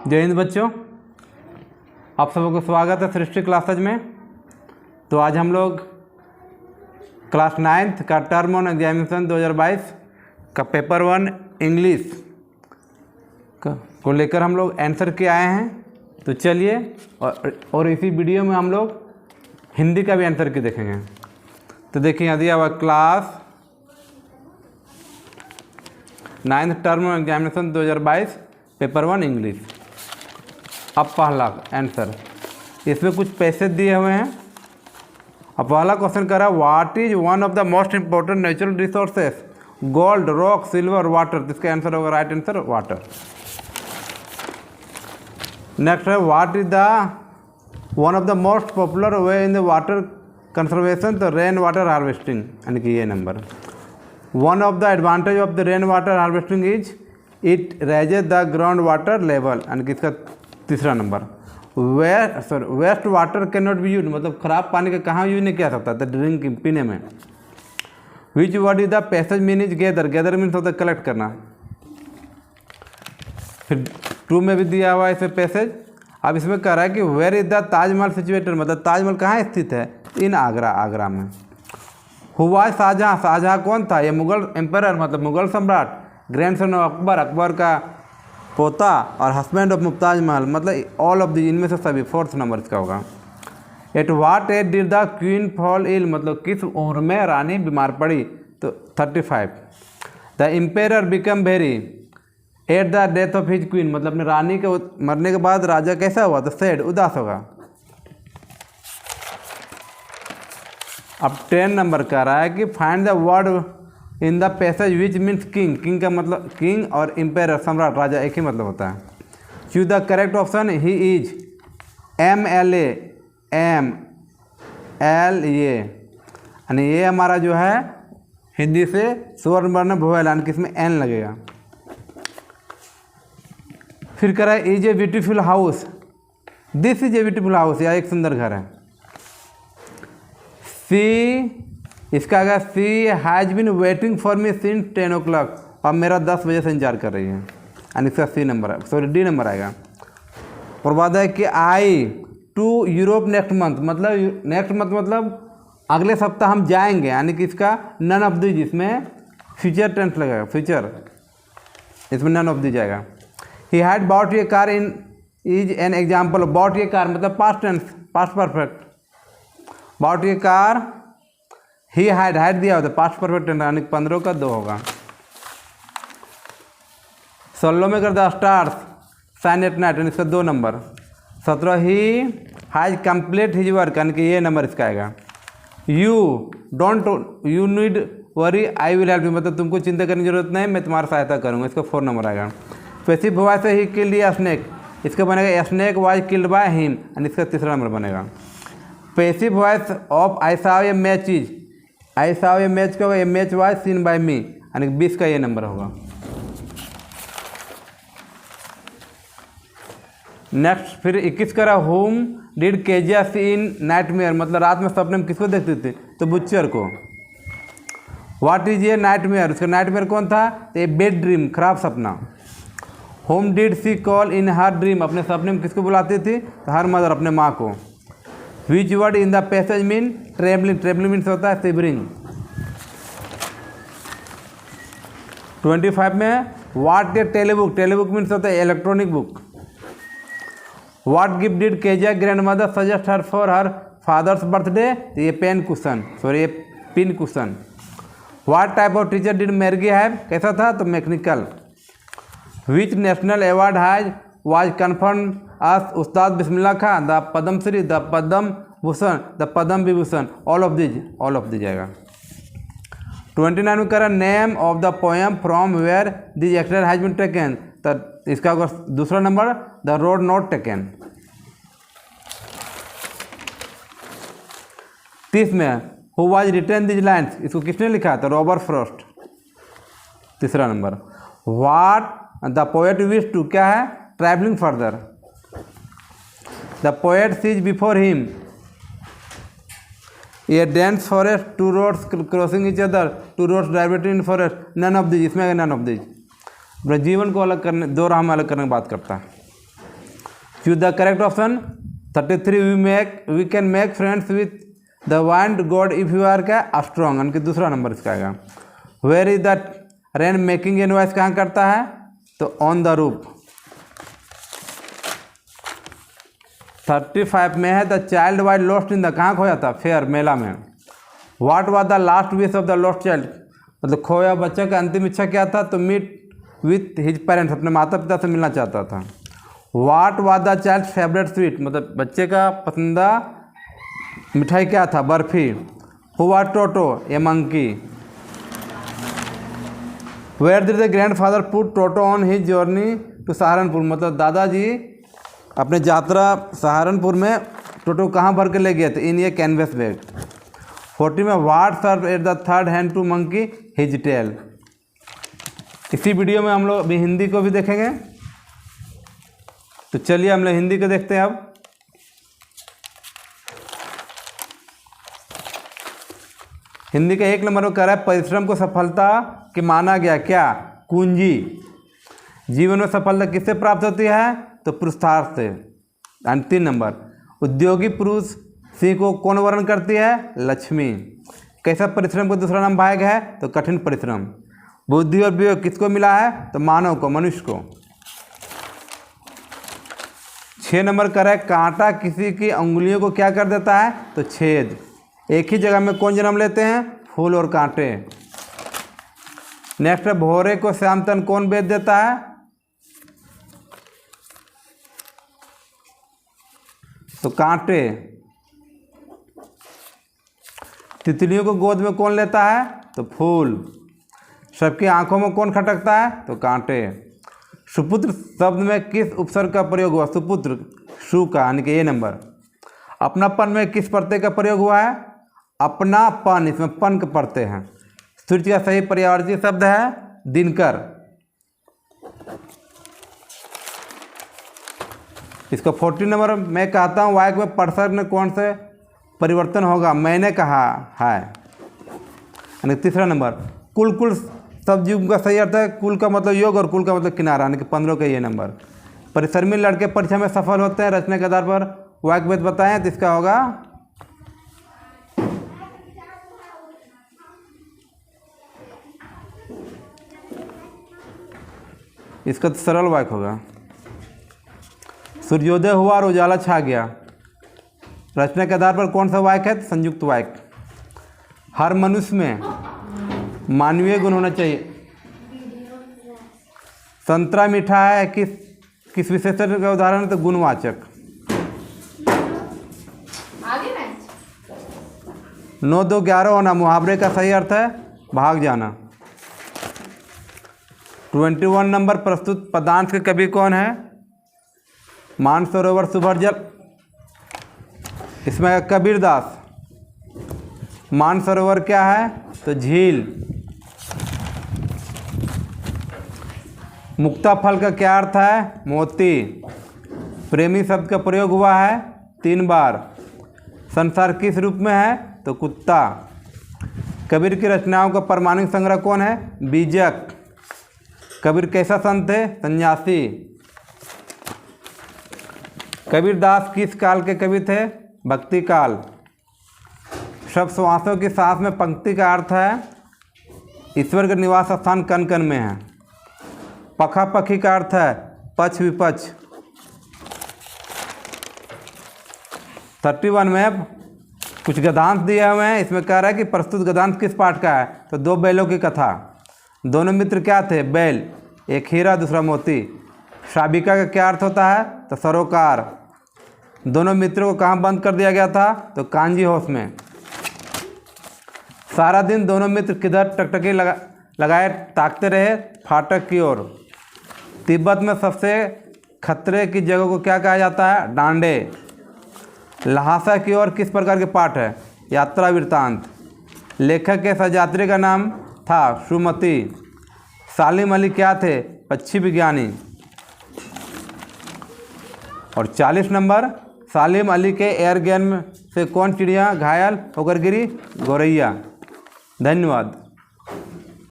जय हिंद बच्चों, आप सबको स्वागत है सृष्टि क्लासेज में। तो आज हम लोग क्लास 9th का टर्म वन एग्जामिनेशन 2022 का पेपर 1 इंग्लिश को लेकर हम लोग आंसर के आए हैं। तो चलिए और इसी वीडियो में हम लोग हिंदी का भी आंसर के देखेंगे। तो देखिए यहाँ दिया हुआ class 9th term examination 2022 paper 1 English. अब पहला आंसर, इसमें कुछ पैसे दिए हुए हैं। अब पहला क्वेश्चन करा, what is one of the most important natural resources? Gold, rock, silver, water. इसका आंसर होगा राइट आंसर वाटर। नेक्स्ट है, what is the one of the most popular way in the water conservation? तो rain water harvesting, यानी कि ये number. One of the advantage of the rain water harvesting is it raises the ground water level, यानी कि इसका तीसरा number. Waste water can not be use, मतलब खराब पानी का कहाँ यूज नहीं किया सकता था? ड्रिंकिंग, पीने में। Which word is the passage mean is gather? Gather means होता है कलेक्ट करना। फिर 2 में भी दिया हुआ है इसे पैसेज। अब इसमें कह रहा है कि where is the Taj Mahal situated, मतलब ताजमहल कहाँ स्थित है? इन आगरा, आगरा में। हुआ शाहजहाँ, शाहजहाँ कौन था? ये मुगल एम्परर, मतलब मुगल सम्राट, ग्रैंडसन ऑफ अकबर, अकबर का पोता और हस्बैंड ऑफ मुमताज महल, मतलब ऑल ऑफ द, इनमें से सभी। 4th नंबर इसका होगा। At what age did the queen fall ill, मतलब किस उम्र में रानी बीमार पड़ी? तो 35। The emperor become very at the death of his queen, मतलब अपनी रानी के मरने के बाद राजा कैसा हुआ? तो सैड, उदास होगा। अब 10 नंबर कह रहा है कि find the word in the passage which means king. King का मतलब, किंग और एम्पेरर सम्राट, राजा, एक ही मतलब होता है। Choose the correct option, he is MLA, MLA, यानी ये हमारा जो है हिंदी से स्वर्ण वर्ण भुवल, यानी कि इसमें N लगेगा। फिर कह रहा है, is a beautiful house? This is a beautiful house, या एक सुंदर घर है। सी, इसका अगर C has been waiting for me since 10 o'clock, अब मेरा 10 बजे से इंतजार कर रही है, यानी इसका सी नंबर है, सॉरी डी नंबर आएगा। और बाद है कि I to Europe next month, मतलब नेक्स्ट मंथ मतलब अगले सप्ताह हम जाएंगे, यानी कि इसका नन ऑफ दिस, जिसमें फ्यूचर टेंस लगेगा, फ्यूचर, इसमें नन ऑफ दिस जाएगा। He had bought a car in is an example of bought a car, मतलब past tense, past perfect. Bought a car, he had दिया होता, past perfect tense, यानी 15 का 2 होगा। 16 में कर the stars shine at night, इसका 2 number. 17 he has complete his work, यानी कि ये नंबर इसका आएगा। You need worry I will help you, मतलब तुमको चिंता करने की जरूरत नहीं, मैं तुम्हारा सहायता करूँगा, इसका 4 नंबर आएगा। पैसिव वॉइस से ही किल्ड ए स्नेक, इसका बनेगा snake was killed by him, यानी इसका 3रा नंबर बनेगा। Passive voice of I saw a match is, I saw a match का, ए मैच वाज सीन बाय मी, यानी 20 का ये नंबर होगा। नेक्स्ट फिर 21 करा, home did Kezia see in nightmare, मतलब रात में सपने में किसको देखते थे? तो बुच्चर को। व्हाट इज ये नाइटमेयर? उसका नाइटमेयर कौन था? तो ये बेड ड्रीम, खराब सपना। Whom did she call in her dream, अपने सपने में किसको बुलाती थी? तो हर मदर, अपने माँ को। Which word in the passage mean travelling? Travelling means होता है शिवरिंग। 25 में, व्हाट ए टेलीबुक? टेलीबुक मीन्स होता है electronic book. What gift did Kezia grand mother suggest her for her father's birthday? तो ये पेन कुशन, सॉरी ये pin cushion. What type of teacher did Margie have? कैसा था? तो mechanical. Which national award has was confirm as Ustad Bismillah Khan? The Padmashri, the Padma Bhushan, the Padma Vibhushan, all of these जाएगा। 29 में करा, name of the poem from where this actor has been taken? तो इसका होगा 2रा number, the road not taken. 30 में, who was written these lines? इसको किसने लिखा? तो रॉबर्ट फ्रॉस्ट, 3रा number. What the poet wish to, क्या है? Travelling further. The poet sees before him a dense forest, 2 roads crossing each other, 2 roads diverted in forest, none of these, इसमें none of these. जीवन को अलग करने, 2 राह में अलग करने की बात करता है। Choose the correct option. 33 we can make friends with the wind god if you are क्या स्ट्रॉन्ग, यानी कि दूसरा नंबर इसका आएगा। Where is the rain making a noise कहाँ करता है, तो ऑन द रूफ। 35 में है the child wise lost in the, कहाँ खोया था, फेयर, मेला में। What was the last wish of the lost child, मतलब खोया बच्चा का अंतिम इच्छा क्या था, तो मीट विथ हिज पेरेंट्स, अपने माता पिता से मिलना चाहता था। What was the child favourite sweet, मतलब बच्चे का पसंदीदा मिठाई क्या था, barfi. Who was Toto, a monkey. Where did the grandfather put Toto on his journey to Saharanpur, मतलब दादाजी अपने यात्रा सहारनपुर में टोटो कहाँ भर के ले गए थे, इन ये कैनवस बैग। 40 में what serve at the third hand to monkey his tail. इसी वीडियो में हम लोग अभी हिंदी को भी देखेंगे, तो चलिए हम लोग हिंदी को देखते हैं अब। हिंदी का 1 नंबर में कह रहा है परिश्रम को सफलता के माना गया क्या, कुंजी। जीवन में सफलता किससे प्राप्त होती है, तो पुरुषार्थ से। एंड 3 नंबर उद्योगी पुरुष सिंह को कौन वर्ण करती है, लक्ष्मी। कैसा परिश्रम को दूसरा नाम भाग है, तो कठिन परिश्रम। बुद्धि और विवेक किसको मिला है, तो मानव को, मनुष्य को। 6 नंबर कर है कांटा किसी की अंगुलियों को क्या कर देता है, तो छेद। एक ही जगह में कौन जन्म लेते हैं, फूल और कांटे। नेक्स्ट है भोरे को श्याम तन कौन बेच देता है, तो कांटे। तितलियों को गोद में कौन लेता है, तो फूल। सबकी आंखों में कौन खटकता है, तो कांटे। सुपुत्र शब्द में किस उपसर्ग का प्रयोग हुआ, सुपुत्र, सु का, यानी कि ए नंबर। अपनापन में किस प्रत्यय का प्रयोग हुआ है, अपनापन, इसमें पन के प्रत्यय हैं। सूर्य का सही पर्यायवाची शब्द है दिनकर। इसको 40 नंबर मैं कहता हूँ वाक्य में प्रसंग में कौन से परिवर्तन होगा, मैंने कहा है। यानी 3 नंबर कुल शब्द का सही अर्थ है, कुल का मतलब योग और कुल का मतलब किनारा, यानी कि 15 का ये नंबर। परिश्रमी लड़के परीक्षा में सफल होते हैं, रचना के आधार पर वाक्य भेद बताएं, तो इसका होगा इसका तो सरल वाक्य होगा। सूर्योदय हुआ और उजाला छा गया। रचना के आधार पर कौन सा वाक्य है, संयुक्त वाक्य। हर मनुष्य में मानवीय गुण होना चाहिए। संतरा मीठा है किस विशेषण का उदाहरण है, तो गुणवाचक। 9 2 11 होना मुहावरे का सही अर्थ है भाग जाना। 21 नंबर प्रस्तुत पदांश के कवि कौन है, मानसरोवर सुभरजल। इसमें कबीरदास। मानसरोवर क्या है, तो झील। मुक्ता फल का क्या अर्थ है, मोती। प्रेमी शब्द का प्रयोग हुआ है 3 बार। संसार किस रूप में है, तो कुत्ता। कबीर की रचनाओं का प्रमाणिक संग्रह कौन है, बीजक। कबीर कैसा संत है, सन्यासी। कबीरदास किस काल के कवि थे, भक्ति काल। सब श्वासों की सांस में पंक्ति का अर्थ है ईश्वर का निवास स्थान कण कण में है। पखा पखी का अर्थ है पक्ष विपक्ष। 31 में कुछ गद्यांश दिए हुए हैं, इसमें कह रहा है कि प्रस्तुत गद्यांश किस पाठ का है, तो 2 बैलों की कथा। दोनों मित्र क्या थे, बैल, एक हीरा दूसरा मोती। शाबिका का क्या अर्थ होता है, तो सरोकार। दोनों मित्रों को कहाँ बंद कर दिया गया था, तो कांजी हाउस में। सारा दिन दोनों मित्र किधर टकटकी लगाए ताकते रहे, फाटक की ओर। तिब्बत में सबसे खतरे की जगह को क्या कहा जाता है, डांडे। लहासा की ओर किस प्रकार के पाठ है, यात्रा वृत्तांत। लेखक के सहयात्री का नाम था सुमति। सालिम अली क्या थे, पक्षी विज्ञानी। और 40 नंबर सालिम अली के एयर गन से कौन चिड़िया घायल होकर गिरी, गौरैया। धन्यवाद।